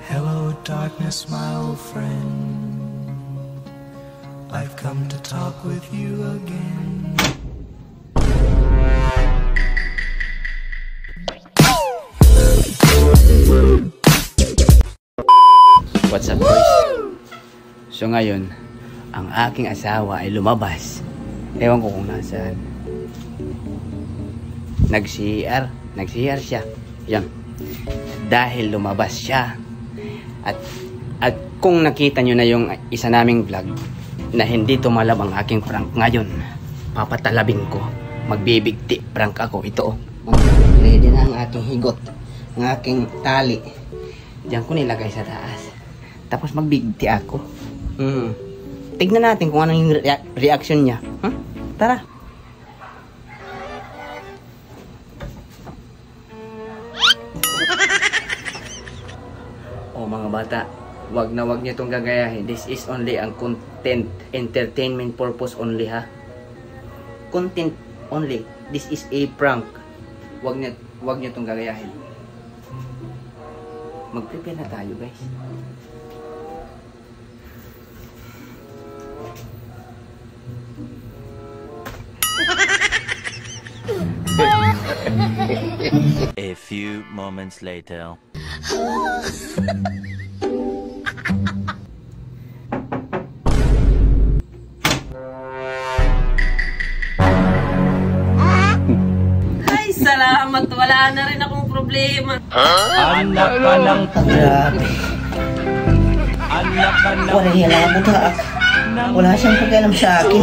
Hello darkness, my old friend, I've come to talk with you again. What's up boys? So ngayon, ang aking asawa ay lumabas. Ewan ko kung nasaan. Nag-CR siya. Yan. Dahil lumabas siya. At kung nakita nyo na yung isa naming vlog na hindi tumalab ang aking prank ngayon, papatalabing ko. Magbibigti prank ako. Ito oh. Ready na ang aking higot. Ang aking tali. Diyan ko nilagay sa taas. Tapos magbigti ako. Tignan natin kung anong yung reaction niya. Tara. Oh mga bata, wag na wag niyo itong gagayahin. This is only ang content, entertainment purpose only ha. Content only. This is a prank. Wag niyo itong gagayahin. Mag-prepare na tayo guys. A few moments later. Ay, salamat. Wala na rin akong problema. Anak ka ng Grabe. anak ka ng Wala yan lang buta. Wala siyang pakialam sa akin.